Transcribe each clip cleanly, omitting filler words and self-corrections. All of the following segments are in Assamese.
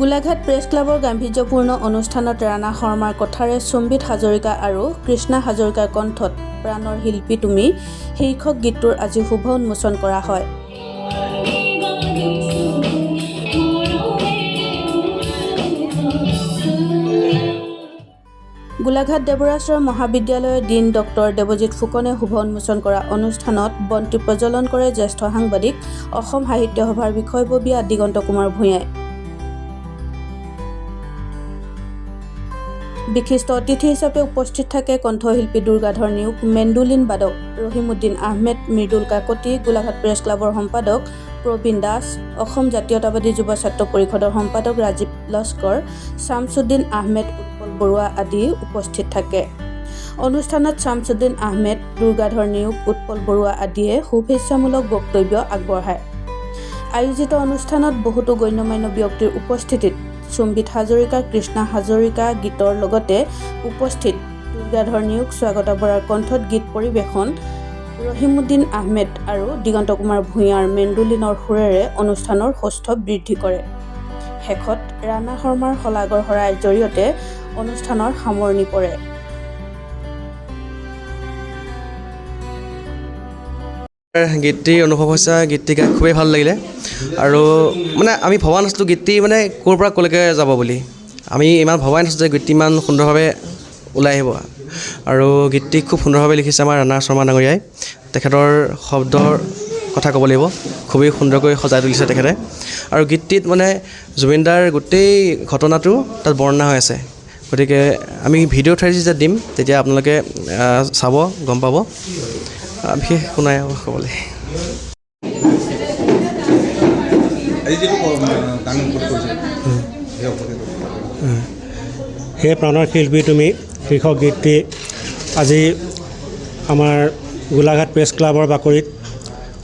গোলাঘাট প্ৰেছ ক্লাবৰ গাম্ভীৰ্যপূৰ্ণ অনুষ্ঠানত ৰাণা শৰ্মাৰ কথাৰে সম্বিত হাজৰিকা আৰু কৃষ্ণা হাজৰিকাৰ কণ্ঠত প্ৰাণৰ শিল্পী তুমি শীৰ্ষক গীতটোৰ আজি শুভ উন্মোচন কৰা হয়। গোলাঘাট দেৱৰাজ মহাবিদ্যালয়ৰ ডিন ডক্টৰ দেৱজিৎ ফুকনে শুভ উন্মোচন কৰা অনুষ্ঠানত বন্তি প্ৰজ্বলন কৰে জ্যেষ্ঠ সাংবাদিক অসম সাহিত্য সভাৰ বিষয়ববীয়া দিগন্ত কুমাৰ ভূঞাই। বিশিষ্ট অতিথি হিচাপে উপস্থিত থাকে কণ্ঠশিল্পী দুৰ্গাধৰ নিয়োগ, মেণ্ডুলিন বাদক ৰহিমউদ্দিন আহমেদ, মৃদুল কাকতি, গোলাঘাট প্ৰেছ ক্লাবৰ সম্পাদক প্ৰবীণ দাস, অসম জাতীয়তাবাদী যুৱ ছাত্ৰ পৰিষদৰ সম্পাদক ৰাজীৱ লস্কৰ, শামছুদ্দিন আহমেদ, উৎপল বৰুৱা আদি উপস্থিত থাকে। অনুষ্ঠানত শামছুদ্দিন আহমেদ, দুৰ্গাধৰ নিয়োগ, উৎপল বৰুৱা আদিয়ে শুভেচ্ছামূলক বক্তব্য আগবঢ়ায়। আয়োজিত অনুষ্ঠানত বহুতো গণ্যমান্য ব্যক্তিৰ উপস্থিতিত সম্বিত হাজৰিকা, কৃষ্ণা হাজৰিকা গীতৰ লগতে উপস্থিত দুৰ্গাধৰ নিয়োগ, স্বাগতা বৰাৰ কণ্ঠত গীত পৰিৱেশন, ৰহিমউদ্দিন আহমেদ আৰু দিগন্ত কুমাৰ ভূঞাৰ মেণ্ডুলিনৰ সুৰেৰে অনুষ্ঠানৰ সৌষ্ঠৱ বৃদ্ধি কৰে। শেষত ৰাণা শৰ্মাৰ শলাগৰ শৰাইৰ জৰিয়তে অনুষ্ঠানৰ সামৰণি পৰে। গীতটিৰ অনুভৱ হৈছে, গীতটি গাই খুবেই ভাল লাগিলে আৰু আমি ভবা নাছিলোঁ গীতটি ক'ৰ পৰা ক'লৈকে যাব বুলি। আমি ইমান ভবাই নাছিলোঁ যে গীতটি ইমান সুন্দৰভাৱে ওলাই আহিব আৰু গীতটি খুব সুন্দৰভাৱে লিখিছে আমাৰ ৰাণা শৰ্মা ডাঙৰীয়াই। তেখেতৰ শব্দৰ কথা ক'ব লাগিব, খুবেই সুন্দৰকৈ সজাই তুলিছে তেখেতে আৰু গীতটিত জুবিনদাৰ গোটেই ঘটনাটো তাত বৰ্ণনা হৈ আছে। গতিকে আমি ভিডিঅ' থ্ৰুদি যেতিয়া দিম তেতিয়া আপোনালোকে চাব, গম পাব। বিশেষ একো নাই ক'বলৈ। সেই প্ৰাণৰ শিল্পী তুমি শীৰ্ষক গীতটি আজি আমাৰ গোলাঘাট প্ৰেছ ক্লাবৰ বাকৰিত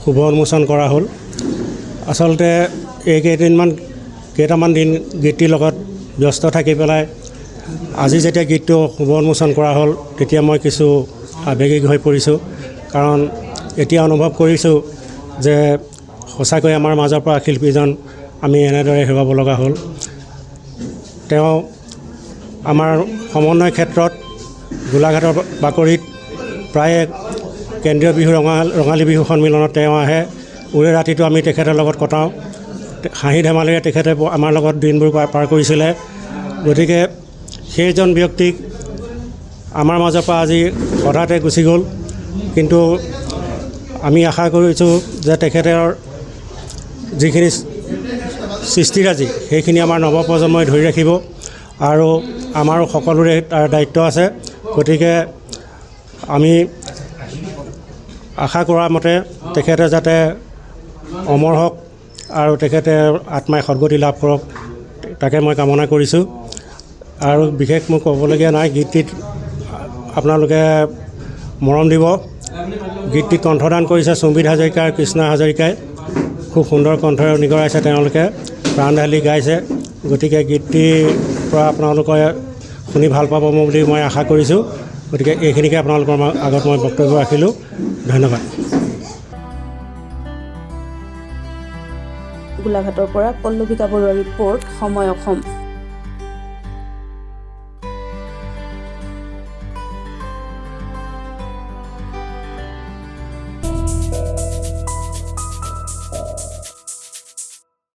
শুভ উন্মোচন কৰা হ'ল। আচলতে এই কেইটামান দিন গীতটিৰ লগত ব্যস্ত থাকি পেলাই আজি যেতিয়া গীতটো শুভ উন্মোচন কৰা হ'ল তেতিয়া মই কিছু আৱেগিক হৈ পৰিছোঁ। কাৰণ এতিয়া অনুভৱ কৰিছোঁ যে সঁচাকৈ আমাৰ মাজৰ পৰা শিল্পীজন আমি এনেদৰে হেৰুৱাব লগা হ'ল। তেওঁ আমাৰ সমন্বয় ক্ষেত্ৰত গোলাঘাটৰ বাকৰিত প্ৰায়ে কেন্দ্ৰীয় বিহু ৰঙালী বিহু সন্মিলনত তেওঁ আহে। উৰে ৰাতিটো আমি তেখেতৰ লগত কটাওঁ, হাঁহি ধেমালিৰে তেখেতে আমাৰ লগত দিনবোৰ পাৰ কৰিছিলে। গতিকে সেইজন ব্যক্তিক আমাৰ মাজৰ পৰা আজি হঠাতে গুচি গ'ল। কিন্তু আমি আশা কৰিছোঁ যে তেখেতৰ যিখিনি সৃষ্টিৰাজি সেইখিনি আমাৰ নৱপ্ৰজন্মই ধৰি ৰাখিব আৰু আমাৰো সকলোৰে তাৰ দায়িত্ব আছে। গতিকে আমি আশা কৰা মতে তেখেতে যাতে অমৰ হওক আৰু তেখেতে আত্মাই সদ্গতি লাভ কৰক তাকে মই কামনা কৰিছোঁ। আৰু বিশেষ মোক ক'বলগীয়া নাই। গীতটিত আপোনালোকে মৰম দিব। গীতটিত কণ্ঠদান কৰিছে সম্বিত হাজৰিকা আৰু কৃষ্ণা হাজৰিকাই। খুব সুন্দৰ কণ্ঠৰে নিগৰাইছে, তেওঁলোকে প্ৰাণ ঢালি গাইছে। গতিকে গীতটিৰ পৰা আপোনালোকে শুনি ভাল পাব বুলি মই আশা কৰিছোঁ। গতিকে এইখিনিকে আপোনালোকৰ আগত মই বক্তব্য ৰাখিলোঁ। ধন্যবাদ। গোলাঘাটৰ পৰা পল্লৱিকা বৰুৱাৰ ৰিপৰ্ট, সময় অসম।